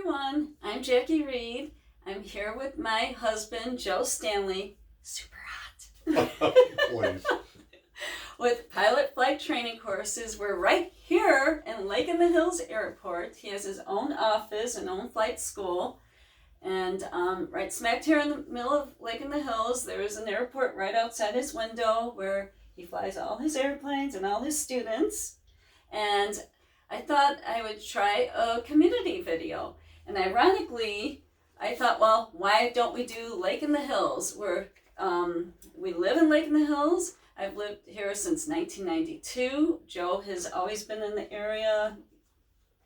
everyone. I'm Jackie Reed. I'm here with my husband, Joe Standley. Super hot. Please. With pilot flight training courses. We're right here in Lake in the Hills Airport. He has his own office and own flight school. And right smack here in the middle of Lake in the Hills, there is an airport right outside his window where he flies all his airplanes and all his students. And I thought I would try a community video. And ironically, I thought, well, why don't we do Lake in the Hills? We live in Lake in the Hills. I've lived here since 1992. Joe has always been in the area.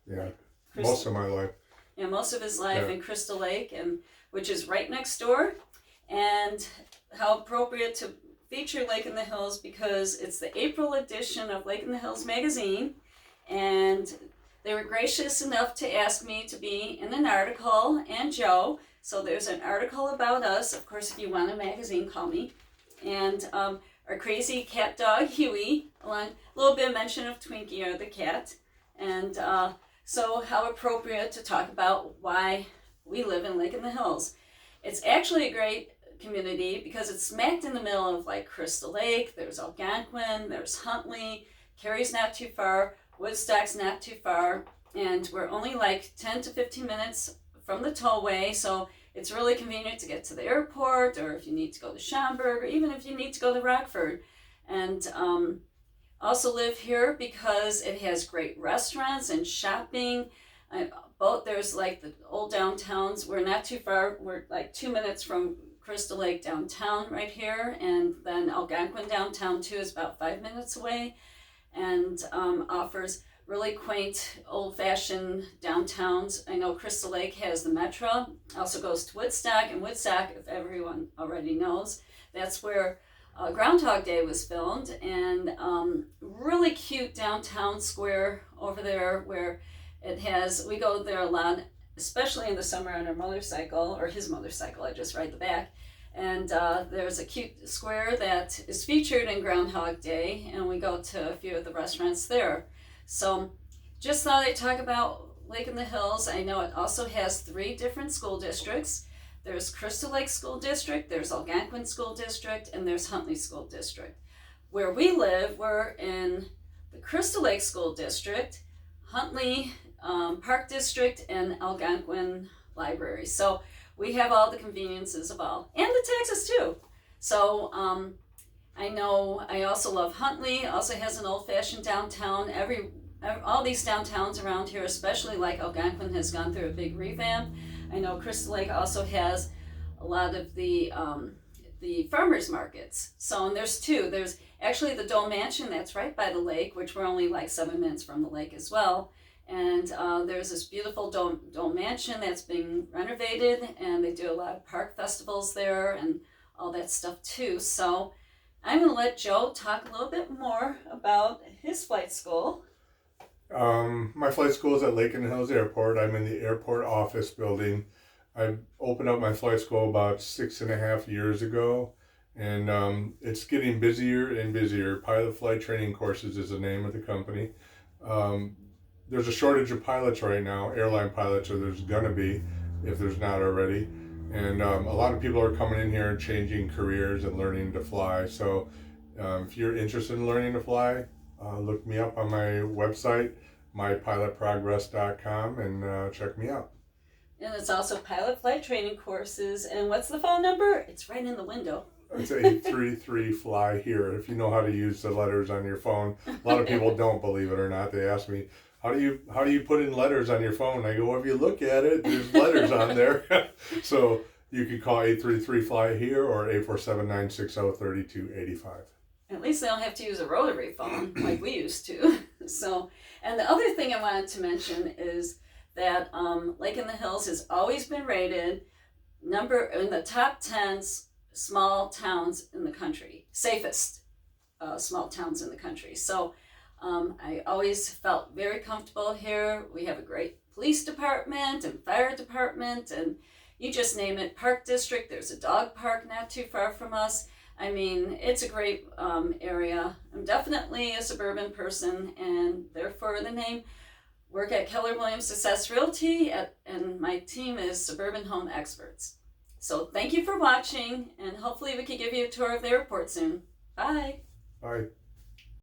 Yeah, most of my life. Yeah, most of his life in Crystal Lake, which is right next door. And how appropriate to feature Lake in the Hills because it's the April edition of Lake in the Hills magazine. And they were gracious enough to ask me to be in an article, and Joe. So there's an article about us. Of course, if you want a magazine, call me. And our crazy cat dog, Huey, along a little bit of mention of Twinkie, or the cat. And so how appropriate to talk about why we live in Lake in the Hills. It's actually a great community because it's smacked in the middle of like Crystal Lake. There's Algonquin, there's Huntley, Cary's not too far, Woodstock's not too far, and we're only like 10 to 15 minutes from the tollway, so it's really convenient to get to the airport, or if you need to go to Schaumburg, or even if you need to go to Rockford. And also live here because it has great restaurants and shopping. There's like the old downtowns. We're not too far. We're like 2 minutes from Crystal Lake downtown right here, and then Algonquin downtown too is about 5 minutes away, and offers really quaint, old-fashioned downtowns. I know Crystal Lake has the Metro, also goes to Woodstock, and Woodstock, if everyone already knows, that's where Groundhog Day was filmed, and really cute downtown square over there where it has, we go there a lot, especially in the summer on our motorcycle, or his motorcycle, I just ride the back. And there's a cute square that is featured in Groundhog Day, and we go to a few of the restaurants there. So just thought I'd talk about Lake in the Hills. I know it also has 3 different school districts. There's Crystal Lake School District, there's Algonquin School District, and there's Huntley School District. Where we live, we're in the Crystal Lake School District, Huntley Park District, and Algonquin Library. So we have all the conveniences of all, and the taxes too. So I know I also love Huntley, also has an old-fashioned downtown. All these downtowns around here, especially like Algonquin, has gone through a big revamp. I know Crystal Lake also has a lot of the farmers markets. So, and there's 2. There's actually the Dole Mansion that's right by the lake, which we're only like 7 minutes from the lake as well. And there's this beautiful Dole Mansion that's being renovated, and they do a lot of park festivals there and all that stuff too. So I'm going to let Joe talk a little bit more about his flight school. My flight school is at Lake in the Hills Airport. I'm in the airport office building. I opened up my flight school about 6.5 years ago, and it's getting busier and busier. Pilot Flight Training Courses is the name of the company. There's a shortage of pilots right now, airline pilots, or there's gonna be, if there's not already. And a lot of people are coming in here and changing careers and learning to fly. So if you're interested in learning to fly, look me up on my website, mypilotprogress.com, and check me out. And it's also Pilot Flight Training Courses. And what's the phone number? It's right in the window. It's 833-FLY here, if you know how to use the letters on your phone. A lot of people don't, believe it or not. They ask me, how do you put in letters on your phone? I go, well, if you look at it, there's letters on there. So you can call 833-FLY here or 847-960-3285. At least they don't have to use a rotary phone like we used to. So, and the other thing I wanted to mention is that Lake in the Hills has always been rated in the top 10 small towns in the country, safest small towns in the country. So I always felt very comfortable here. We have a great police department and fire department, and you just name it, park district. There's a dog park not too far from us. I mean, it's a great area. I'm definitely a suburban person, and therefore the name work at Keller Williams Success Realty, and my team is Suburban Home Experts. So thank you for watching, and hopefully we can give you a tour of the airport soon. Bye. Bye.